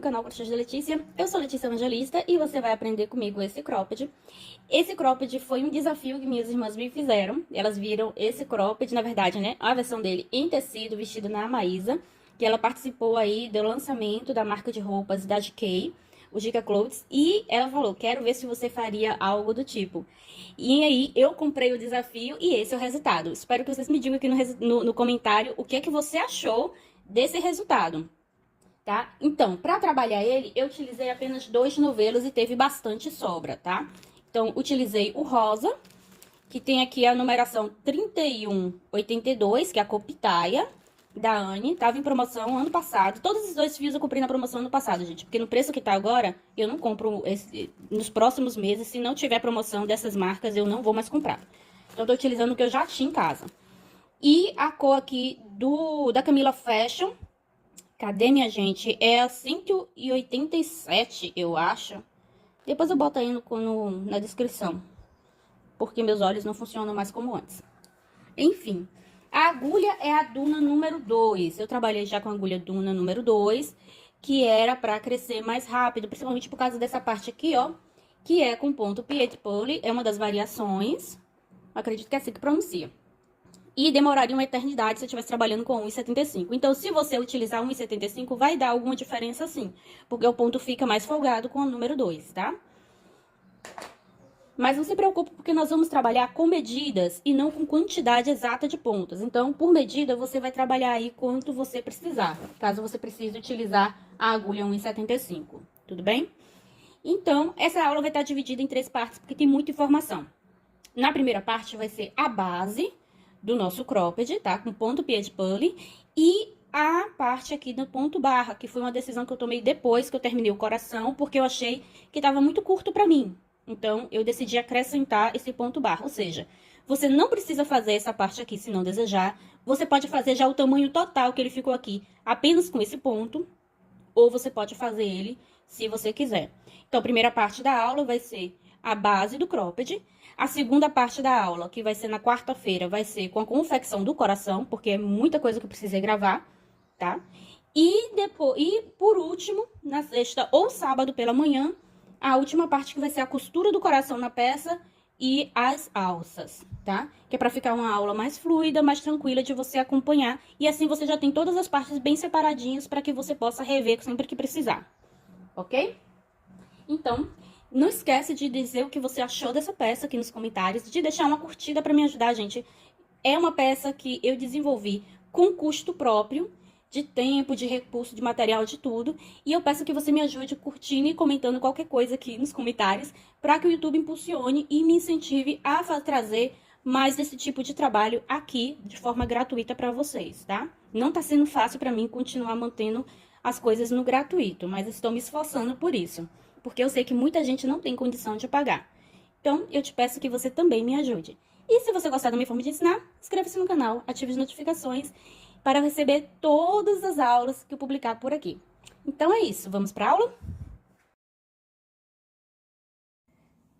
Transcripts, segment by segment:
canal Crochês da Letícia. Eu sou Letícia Evangelista e você vai aprender comigo esse cropped. Esse cropped foi um desafio que minhas irmãs me fizeram. Elas viram esse cropped, na verdade, né, a versão dele em tecido, vestido na Maísa, que ela participou aí do lançamento da marca de roupas da GK, o Gica Clothes, e ela falou, quero ver se você faria algo do tipo. E aí, eu comprei o desafio e esse é o resultado. Espero que vocês me digam aqui no comentário o que é que você achou desse resultado. Tá? Então, para trabalhar ele, eu utilizei apenas 2 novelos e teve bastante sobra, tá? Então, utilizei o rosa, que tem aqui a numeração 3182, que é a cor pitaia, da Anne. Tava em promoção ano passado. Todos esses 2 fios eu comprei na promoção ano passado, gente. Porque no preço que tá agora, eu não compro nos próximos meses. Se não tiver promoção dessas marcas, eu não vou mais comprar. Então, eu tô utilizando o que eu já tinha em casa. E a cor aqui da Camila Fashion. Cadê, minha gente? É a 187, eu acho. Depois eu boto aí na descrição. Porque meus olhos não funcionam mais como antes. Enfim, a agulha é a Duna número 2. Eu trabalhei já com a agulha Duna número 2, que era pra crescer mais rápido, principalmente por causa dessa parte aqui, ó. Que é com ponto Pied Pulley, é uma das variações. Acredito que é assim que pronuncia. E demoraria uma eternidade se eu estivesse trabalhando com 1,75. Então, se você utilizar 1,75, vai dar alguma diferença sim. Porque o ponto fica mais folgado com o número 2, tá? Mas não se preocupe, porque nós vamos trabalhar com medidas e não com quantidade exata de pontas. Então, por medida, você vai trabalhar aí quanto você precisar. Caso você precise utilizar a agulha 1,75, tudo bem? Então, essa aula vai estar dividida em 3 partes, porque tem muita informação. Na primeira parte vai ser a base do nosso cropped, tá? Com ponto Pied Pulley. E a parte aqui do ponto barra, que foi uma decisão que eu tomei depois que eu terminei o coração, porque eu achei que tava muito curto pra mim. Então, eu decidi acrescentar esse ponto barra. Ou seja, você não precisa fazer essa parte aqui se não desejar. Você pode fazer já o tamanho total que ele ficou aqui, apenas com esse ponto. Ou você pode fazer ele se você quiser. Então, a primeira parte da aula vai ser a base do cropped. A segunda parte da aula, que vai ser na quarta-feira, vai ser com a confecção do coração, porque é muita coisa que eu precisei gravar, tá? E por último, na sexta ou sábado pela manhã, a última parte que vai ser a costura do coração na peça e as alças, tá? Que é pra ficar uma aula mais fluida, mais tranquila de você acompanhar. E assim você já tem todas as partes bem separadinhas para que você possa rever sempre que precisar, ok? Então, não esquece de dizer o que você achou dessa peça aqui nos comentários, de deixar uma curtida para me ajudar, gente. É uma peça que eu desenvolvi com custo próprio, de tempo, de recurso, de material, de tudo. E eu peço que você me ajude curtindo e comentando qualquer coisa aqui nos comentários, para que o YouTube impulsione e me incentive a trazer mais desse tipo de trabalho aqui, de forma gratuita para vocês, tá? Não tá sendo fácil para mim continuar mantendo as coisas no gratuito, mas estou me esforçando por isso, porque eu sei que muita gente não tem condição de pagar. Então, eu te peço que você também me ajude. E se você gostar da minha forma de ensinar, inscreva-se no canal, ative as notificações para receber todas as aulas que eu publicar por aqui. Então é isso, vamos para a aula?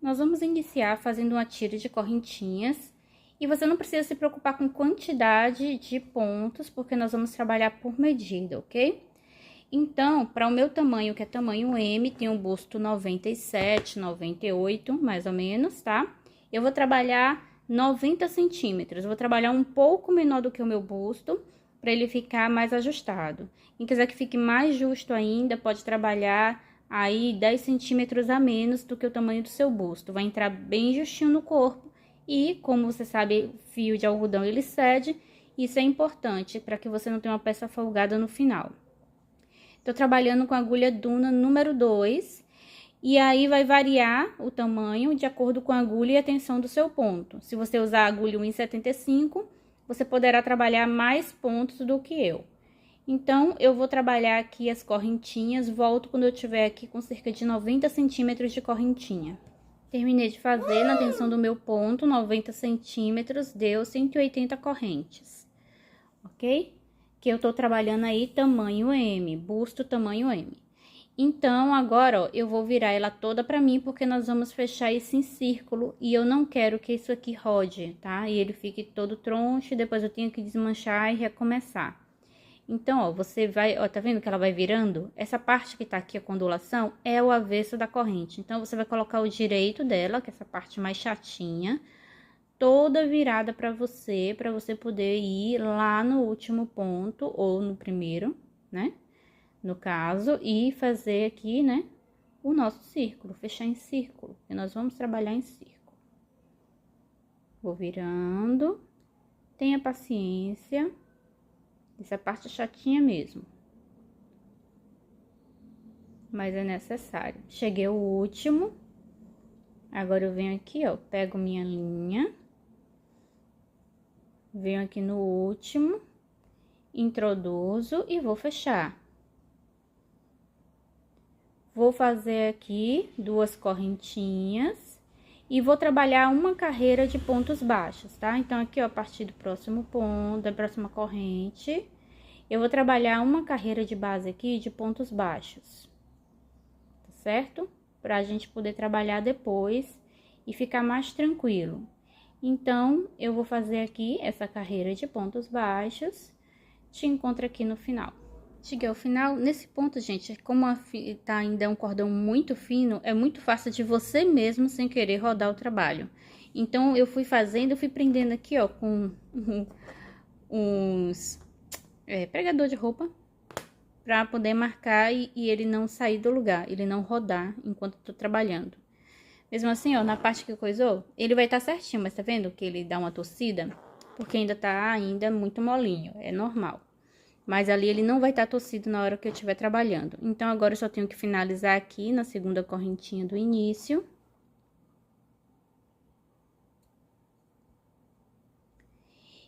Nós vamos iniciar fazendo uma tira de correntinhas. E você não precisa se preocupar com quantidade de pontos, porque nós vamos trabalhar por medida, ok? Então, para o meu tamanho, que é tamanho M, tem um busto 97, 98, mais ou menos, tá? Eu vou trabalhar 90 centímetros. Eu vou trabalhar um pouco menor do que o meu busto, para ele ficar mais ajustado. Quem quiser que fique mais justo ainda, pode trabalhar aí 10 centímetros a menos do que o tamanho do seu busto. Vai entrar bem justinho no corpo. E, como você sabe, fio de algodão ele cede. Isso é importante para que você não tenha uma peça folgada no final. Tô trabalhando com a agulha Duna número 2, e aí vai variar o tamanho de acordo com a agulha e a tensão do seu ponto. Se você usar a agulha 1,75, você poderá trabalhar mais pontos do que eu. Então, eu vou trabalhar aqui as correntinhas, volto quando eu tiver aqui com cerca de 90 centímetros de correntinha. Terminei de fazer na tensão do meu ponto, 90 centímetros, deu 180 correntes, ok? Que eu tô trabalhando aí tamanho M, busto tamanho M. Então, agora, ó, eu vou virar ela toda pra mim, porque nós vamos fechar esse em círculo, e eu não quero que isso aqui rode, tá? E ele fique todo troncho, depois eu tenho que desmanchar e recomeçar. Então, ó, você vai, ó, tá vendo que ela vai virando? Essa parte que tá aqui, a ondulação, é o avesso da corrente. Então, você vai colocar o direito dela, que é essa parte mais chatinha, toda virada para você poder ir lá no último ponto, ou no primeiro, né? No caso, e fazer aqui, né, o nosso círculo, fechar em círculo. E nós vamos trabalhar em círculo. Vou virando, tenha paciência. Essa parte é chatinha mesmo. Mas é necessário. Cheguei ao último. Agora eu venho aqui, ó, pego minha linha. Venho aqui no último. Introduzo e vou fechar. Vou fazer aqui 2 correntinhas. E vou trabalhar uma carreira de pontos baixos, tá? Então, aqui, ó, a partir do próximo ponto, da próxima corrente, eu vou trabalhar uma carreira de base aqui de pontos baixos, tá certo? Pra gente poder trabalhar depois e ficar mais tranquilo. Então, eu vou fazer aqui essa carreira de pontos baixos, te encontro aqui no final. Cheguei ao final, nesse ponto, gente, como tá ainda um cordão muito fino, é muito fácil de você mesmo, sem querer, rodar o trabalho. Então, eu fui fazendo, eu fui prendendo aqui, ó, com uns pregador de roupa, pra poder marcar e ele não sair do lugar, ele não rodar enquanto eu tô trabalhando. Mesmo assim, ó, na parte que coisou, ele vai estar certinho, mas tá vendo que ele dá uma torcida? Porque ainda tá muito molinho, é normal. Mas ali ele não vai estar torcido na hora que eu estiver trabalhando. Então, agora eu só tenho que finalizar aqui na segunda correntinha do início.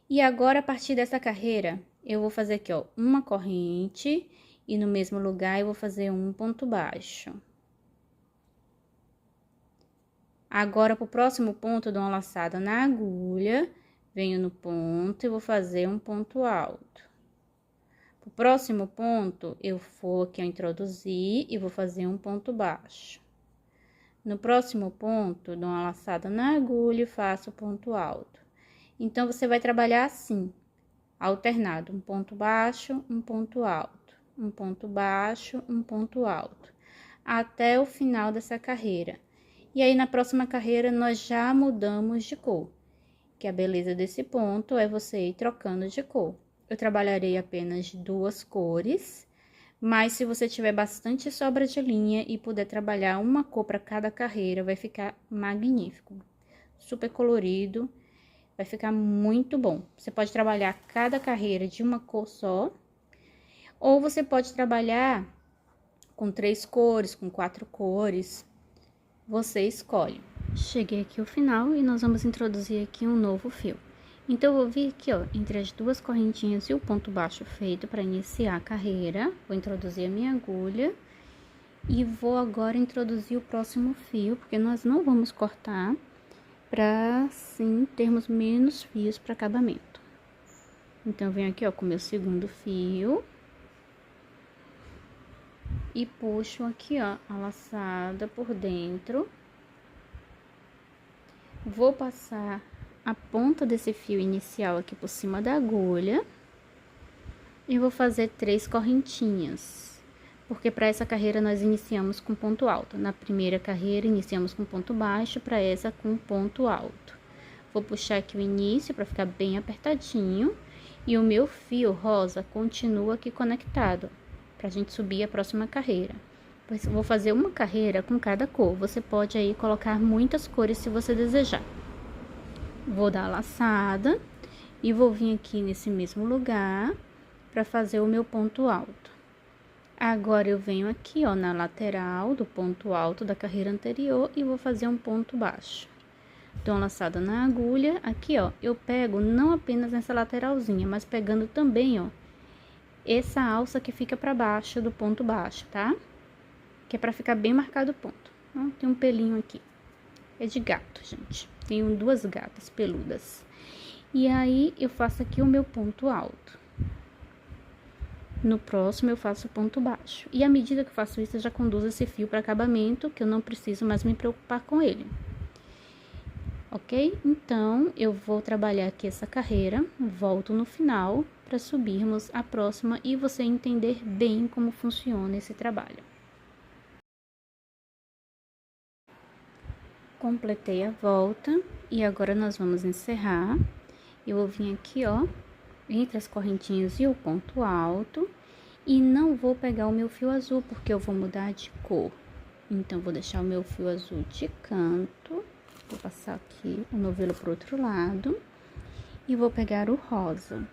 E agora, a partir dessa carreira, eu vou fazer aqui, ó, uma corrente e no mesmo lugar eu vou fazer um ponto baixo. Agora, pro próximo ponto, eu dou uma laçada na agulha, venho no ponto e vou fazer um ponto alto. O próximo ponto, eu vou aqui, eu introduzir e vou fazer um ponto baixo. No próximo ponto, dou uma laçada na agulha e faço ponto alto. Então, você vai trabalhar assim, alternado, um ponto baixo, um ponto alto, um ponto baixo, um ponto alto, até o final dessa carreira. E aí, na próxima carreira, nós já mudamos de cor, que a beleza desse ponto é você ir trocando de cor. Eu trabalharei apenas 2 cores, mas se você tiver bastante sobra de linha e puder trabalhar uma cor para cada carreira, vai ficar magnífico. Super colorido, vai ficar muito bom. Você pode trabalhar cada carreira de uma cor só, ou você pode trabalhar com 3 cores, com 4 cores, você escolhe. Cheguei aqui ao final e nós vamos introduzir aqui um novo fio. Então, eu vou vir aqui, ó, entre as 2 correntinhas e o ponto baixo feito para iniciar a carreira. Vou introduzir a minha agulha e vou agora introduzir o próximo fio, porque nós não vamos cortar para, assim, termos menos fios para acabamento. Então, eu venho aqui, ó, com o meu segundo fio e puxo aqui, ó, a laçada por dentro. Vou passar a ponta desse fio inicial aqui por cima da agulha e vou fazer 3 correntinhas, porque para essa carreira nós iniciamos com ponto alto. Na primeira carreira iniciamos com ponto baixo, para essa com ponto alto. Vou puxar aqui o início para ficar bem apertadinho e o meu fio rosa continua aqui conectado para a gente subir a próxima carreira. Vou fazer uma carreira com cada cor, você pode aí colocar muitas cores se você desejar. Vou dar a laçada e vou vir aqui nesse mesmo lugar para fazer o meu ponto alto. Agora, eu venho aqui, ó, na lateral do ponto alto da carreira anterior e vou fazer um ponto baixo. Dou uma laçada na agulha, aqui, ó, eu pego não apenas nessa lateralzinha, mas pegando também, ó, essa alça que fica para baixo do ponto baixo, tá? Que é para ficar bem marcado o ponto. Ó, tem um pelinho aqui. É de gato, gente. Tenho 2 gatas peludas. E aí, eu faço aqui o meu ponto alto. No próximo, eu faço ponto baixo. E à medida que eu faço isso, eu já conduzo esse fio para acabamento, que eu não preciso mais me preocupar com ele. ok? Então, eu vou trabalhar aqui essa carreira, volto no final para subirmos a próxima e você entender bem como funciona esse trabalho. Completei a volta e agora nós vamos encerrar. Eu vou vir aqui, ó, entre as correntinhas e o ponto alto e não vou pegar o meu fio azul porque eu vou mudar de cor. Então, vou deixar o meu fio azul de canto, vou passar aqui o novelo pro outro lado e vou pegar o rosa.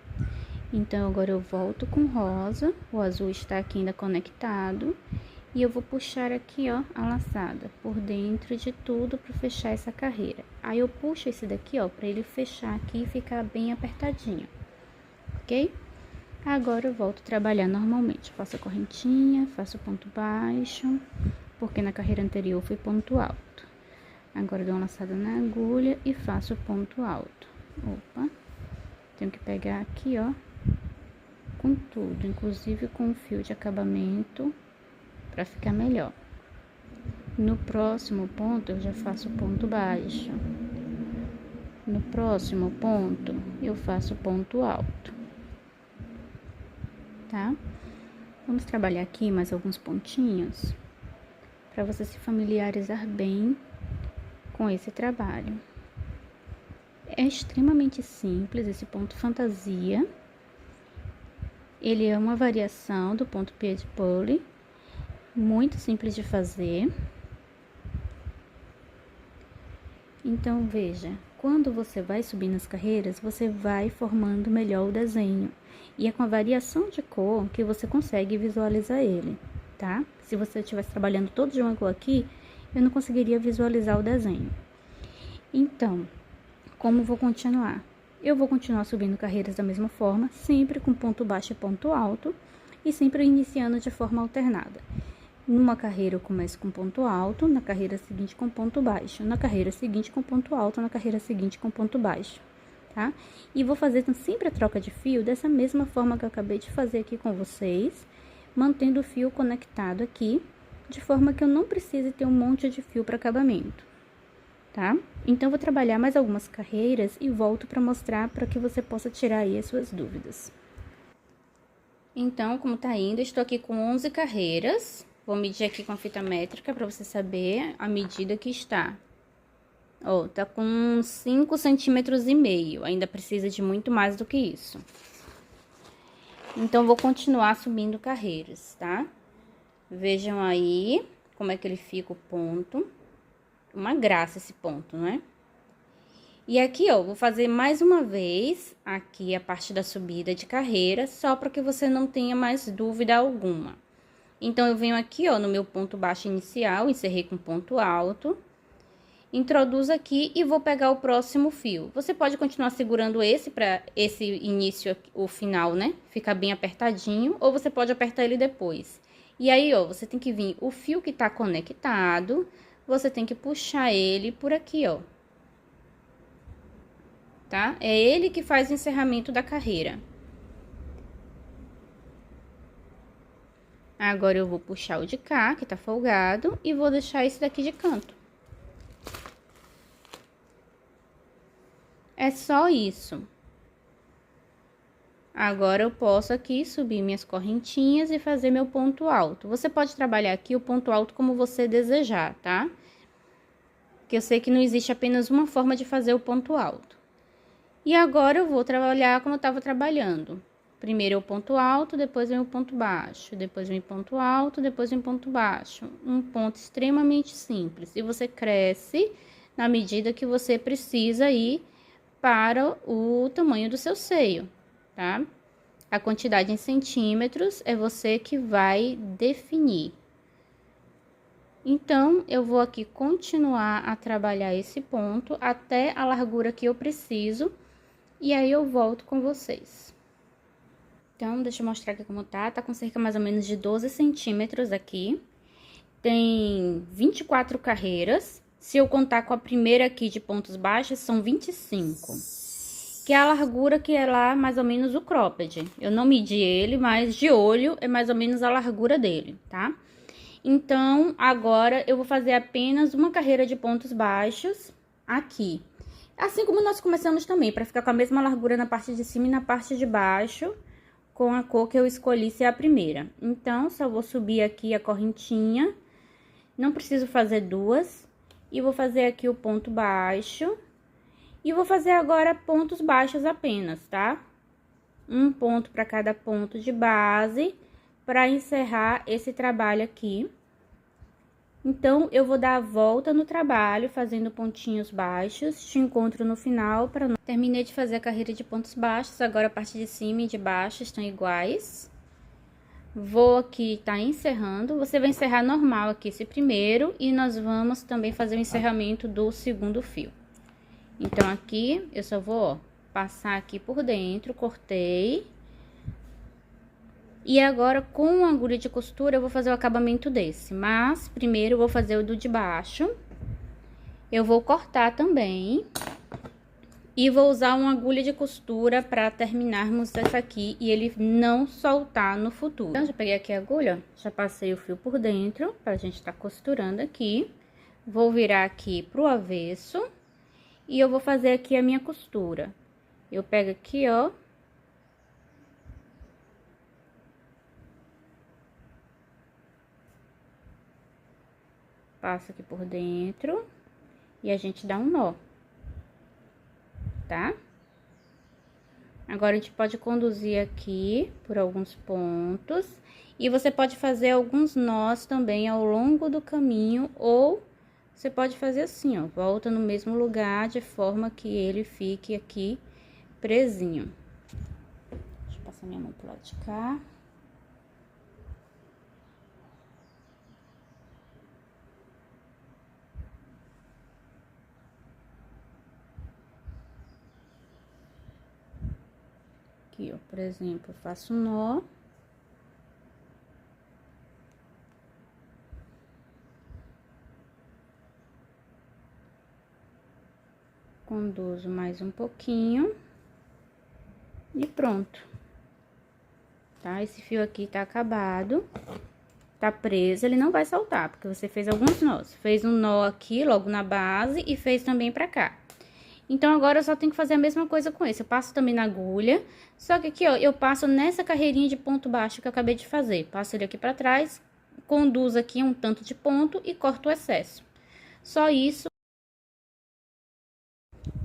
Então, agora eu volto com rosa, o azul está aqui ainda conectado. E eu vou puxar aqui, ó, a laçada por dentro de tudo para fechar essa carreira. Aí, eu puxo esse daqui, ó, para ele fechar aqui e ficar bem apertadinho, ok? Agora, eu volto a trabalhar normalmente. Faço a correntinha, faço ponto baixo, porque na carreira anterior foi ponto alto. Agora, dou uma laçada na agulha e faço ponto alto. Opa! Tenho que pegar aqui, ó, com tudo, inclusive com o fio de acabamento, para ficar melhor. No próximo ponto, eu já faço ponto baixo. No próximo ponto, eu faço ponto alto. Tá? Vamos trabalhar aqui mais alguns pontinhos, para você se familiarizar bem com esse trabalho. É extremamente simples esse ponto fantasia. Ele é uma variação do ponto pied de pole. Muito simples de fazer. Então, veja, quando você vai subir nas carreiras, você vai formando melhor o desenho. E é com a variação de cor que você consegue visualizar ele, tá? Se você estivesse trabalhando todo de uma cor aqui, eu não conseguiria visualizar o desenho. Então, como vou continuar? Eu vou continuar subindo carreiras da mesma forma, sempre com ponto baixo e ponto alto, e sempre iniciando de forma alternada. Numa carreira eu começo com ponto alto, na carreira seguinte com ponto baixo, na carreira seguinte com ponto alto, na carreira seguinte com ponto baixo, tá? E vou fazer sempre a troca de fio dessa mesma forma que eu acabei de fazer aqui com vocês, mantendo o fio conectado aqui, de forma que eu não precise ter um monte de fio para acabamento, tá? Então, vou trabalhar mais algumas carreiras e volto para mostrar para que você possa tirar aí as suas dúvidas. Então, como tá indo, estou aqui com 11 carreiras. Vou medir aqui com a fita métrica para você saber a medida que está. Ó, tá com 5,5 centímetros, ainda precisa de muito mais do que isso. Então, vou continuar subindo carreiras, tá? Vejam aí como é que ele fica o ponto. Uma graça esse ponto, né? E aqui, ó, vou fazer mais uma vez aqui a parte da subida de carreira, só para que você não tenha mais dúvida alguma. Então, eu venho aqui, ó, no meu ponto baixo inicial, encerrei com ponto alto, introduzo aqui e vou pegar o próximo fio. Você pode continuar segurando esse para esse início, o final, né? Ficar bem apertadinho, ou você pode apertar ele depois. E aí, ó, você tem que vir o fio que tá conectado, você tem que puxar ele por aqui, ó. Tá? É ele que faz o encerramento da carreira. Agora, eu vou puxar o de cá, que tá folgado, e vou deixar esse daqui de canto. É só isso. Agora, eu posso aqui subir minhas correntinhas e fazer meu ponto alto. Você pode trabalhar aqui o ponto alto como você desejar, tá? Porque eu sei que não existe apenas uma forma de fazer o ponto alto. E agora, eu vou trabalhar como eu tava trabalhando. Primeiro é o ponto alto, depois vem o ponto baixo, depois vem ponto alto, depois vem ponto baixo. Um ponto extremamente simples. E você cresce na medida que você precisa ir para o tamanho do seu seio, tá? A quantidade em centímetros é você que vai definir. Então, eu vou aqui continuar a trabalhar esse ponto até a largura que eu preciso, e aí eu volto com vocês. Então, deixa eu mostrar aqui como tá. Tá com cerca mais ou menos de 12 centímetros aqui. Tem 24 carreiras. Se eu contar com a primeira aqui de pontos baixos, são 25. Que é a largura que é lá mais ou menos o cropped. Eu não medi ele, mas de olho é mais ou menos a largura dele, tá? Então, agora eu vou fazer apenas uma carreira de pontos baixos aqui. Assim como nós começamos também, para ficar com a mesma largura na parte de cima e na parte de baixo, com a cor que eu escolhi ser a primeira. Então, só vou subir aqui a correntinha, não preciso fazer duas, e vou fazer aqui o ponto baixo, e vou fazer agora pontos baixos apenas, tá? Um ponto para cada ponto de base, para encerrar esse trabalho aqui. Então, eu vou dar a volta no trabalho, fazendo pontinhos baixos. Te encontro no final para... Terminei de fazer a carreira de pontos baixos, agora a parte de cima e de baixo estão iguais. Vou aqui, tá encerrando. Você vai encerrar normal aqui esse primeiro, e nós vamos também fazer o encerramento do segundo fio. Então, aqui, eu só vou, ó, passar aqui por dentro, cortei. E agora, com a agulha de costura, eu vou fazer o acabamento desse. Mas, primeiro, eu vou fazer o do de baixo. Eu vou cortar também. E vou usar uma agulha de costura para terminarmos essa aqui e ele não soltar no futuro. Então, já peguei aqui a agulha, já passei o fio por dentro, pra gente tá costurando aqui. Vou virar aqui pro avesso. E eu vou fazer aqui a minha costura. Eu pego aqui, ó. Passo aqui por dentro e a gente dá um nó, tá? Agora, a gente pode conduzir aqui por alguns pontos e você pode fazer alguns nós também ao longo do caminho, ou você pode fazer assim, ó, volta no mesmo lugar de forma que ele fique aqui presinho. Deixa eu passar minha mão pro lado de cá. Aqui, ó, por exemplo, eu faço um nó. Conduzo mais um pouquinho. E pronto. Tá? Esse fio aqui tá acabado. Tá preso, ele não vai soltar, porque você fez alguns nós. Fez um nó aqui, logo na base, e fez também pra cá. Então, agora eu só tenho que fazer a mesma coisa com esse. Eu passo também na agulha, só que aqui, ó, eu passo nessa carreirinha de ponto baixo que eu acabei de fazer. Passo ele aqui pra trás, conduzo aqui um tanto de ponto e corto o excesso. Só isso.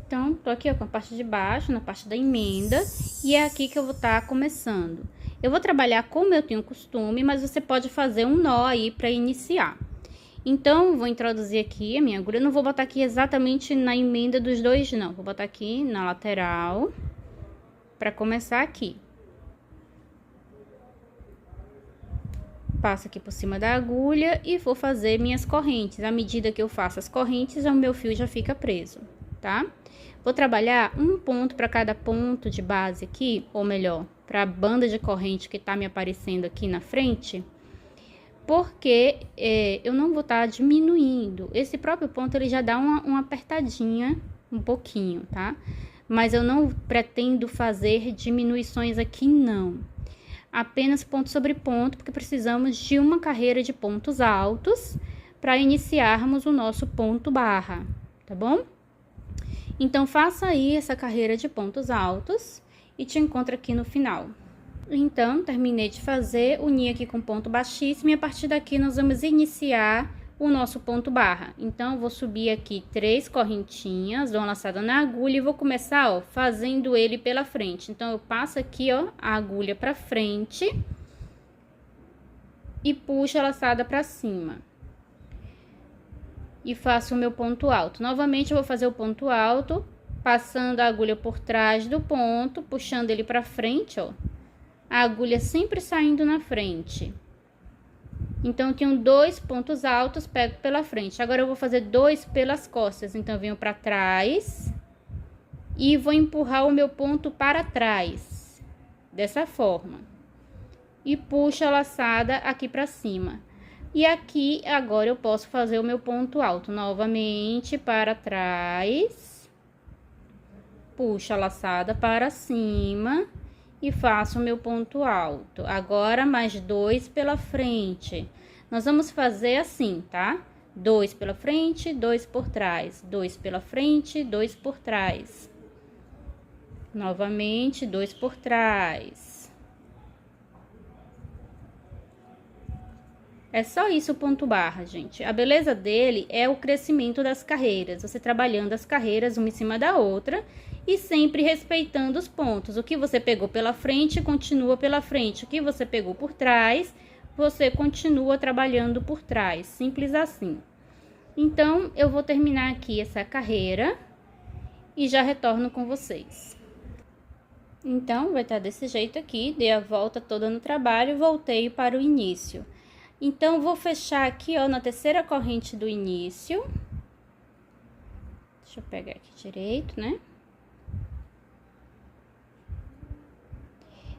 Então, tô aqui, ó, com a parte de baixo, na parte da emenda, e é aqui que eu vou estar começando. Eu vou trabalhar como eu tenho costume, mas você pode fazer um nó aí pra iniciar. Então, vou introduzir aqui a minha agulha. Eu não vou botar aqui exatamente na emenda dos dois, não. Vou botar aqui na lateral, pra começar aqui. Passo aqui por cima da agulha e vou fazer minhas correntes. À medida que eu faço as correntes, o meu fio já fica preso, tá? Vou trabalhar um ponto para cada ponto de base aqui, ou melhor, para a banda de corrente que tá me aparecendo aqui na frente. Porque eu não vou estar diminuindo. Esse próprio ponto, ele já dá uma apertadinha, um pouquinho, tá? Mas eu não pretendo fazer diminuições aqui, não. Apenas ponto sobre ponto, porque precisamos de uma carreira de pontos altos para iniciarmos o nosso ponto barra, tá bom? Então, faça aí essa carreira de pontos altos e te encontro aqui no final. Então, terminei de fazer, uni aqui com ponto baixíssimo e a partir daqui nós vamos iniciar o nosso ponto barra. Então, eu vou subir aqui 3 correntinhas, dou uma laçada na agulha e vou começar, ó, fazendo ele pela frente. Então, eu passo aqui, ó, a agulha pra frente e puxo a laçada pra cima. E faço o meu ponto alto. Novamente, eu vou fazer o ponto alto, passando a agulha por trás do ponto, puxando ele pra frente, ó. A agulha sempre saindo na frente. Então, eu tenho 2 pontos altos, pego pela frente. Agora, eu vou fazer 2 pelas costas. Então, eu venho pra trás e vou empurrar o meu ponto para trás, dessa forma. E puxo a laçada aqui pra cima. E aqui, agora, eu posso fazer o meu ponto alto. Novamente, para trás. Puxo a laçada para cima. E faço o meu ponto alto. Agora, mais 2 pela frente. Nós vamos fazer assim, tá? 2 pela frente, 2 por trás, 2 pela frente, 2 por trás. Novamente, 2 por trás. É só isso o ponto barra, gente. A beleza dele é o crescimento das carreiras. Você trabalhando as carreiras uma em cima da outra e sempre respeitando os pontos. O que você pegou pela frente, continua pela frente. O que você pegou por trás, você continua trabalhando por trás. Simples assim. Então, eu vou terminar aqui essa carreira e já retorno com vocês. Então, vai estar desse jeito aqui. Dei a volta toda no trabalho e voltei para o início. Então, vou fechar aqui, ó, na terceira corrente do início. Deixa eu pegar aqui direito, né?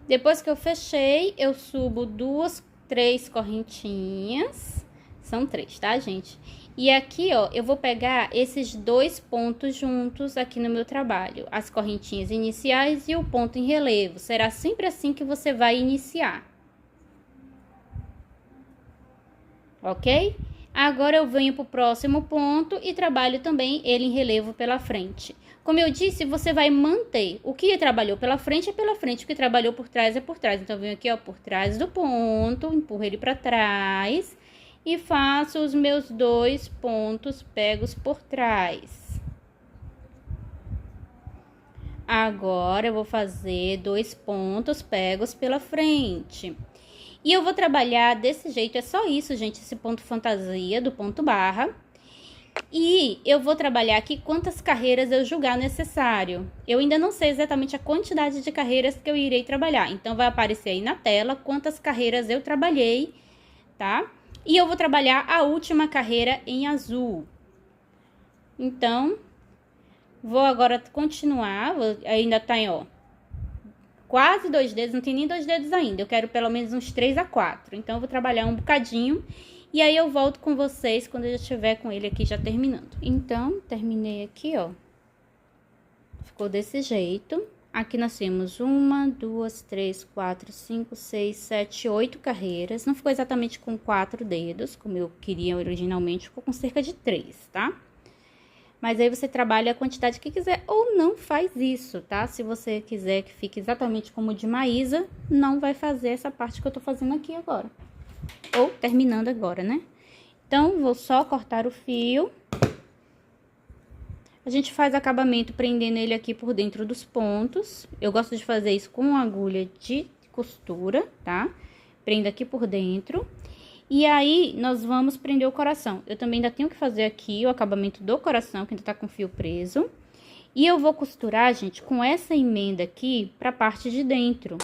Depois que eu fechei, eu subo 2, 3 correntinhas. São 3, tá, gente? E aqui, ó, eu vou pegar esses 2 pontos juntos aqui no meu trabalho. As correntinhas iniciais e o ponto em relevo. Será sempre assim que você vai iniciar. Ok? Agora eu venho para o próximo ponto e trabalho também ele em relevo pela frente. Como eu disse, você vai manter. O que trabalhou pela frente é pela frente, o que trabalhou por trás é por trás. Então, eu venho aqui, ó, por trás do ponto, empurro ele para trás e faço os meus 2 pontos pegos por trás. Agora, eu vou fazer 2 pontos pegos pela frente. E eu vou trabalhar desse jeito, é só isso, gente, esse ponto fantasia do ponto barra. E eu vou trabalhar aqui quantas carreiras eu julgar necessário. Eu ainda não sei exatamente a quantidade de carreiras que eu irei trabalhar. Então, vai aparecer aí na tela quantas carreiras eu trabalhei, tá? E eu vou trabalhar a última carreira em azul. Então, vou agora continuar, ainda tá em, ó, quase 2 dedos, não tem nem 2 dedos ainda. Eu quero pelo menos uns 3 a 4. Então, eu vou trabalhar um bocadinho. E aí, eu volto com vocês quando eu já estiver com ele aqui já terminando. Então, terminei aqui, ó. Ficou desse jeito. Aqui nós temos 1, 2, 3, 4, 5, 6, 7, 8 carreiras. Não ficou exatamente com 4 dedos, como eu queria originalmente. Ficou com cerca de 3, tá? Mas aí você trabalha a quantidade que quiser ou não faz isso, tá? Se você quiser que fique exatamente como o de Maísa, não vai fazer essa parte que eu tô fazendo aqui agora. Ou terminando agora, né? Então, vou só cortar o fio. A gente faz acabamento prendendo ele aqui por dentro dos pontos. Eu gosto de fazer isso com agulha de costura, tá? Prendo aqui por dentro. E aí, nós vamos prender o coração. Eu também ainda tenho que fazer aqui o acabamento do coração, que ainda tá com o fio preso. E eu vou costurar, gente, com essa emenda aqui pra parte de dentro.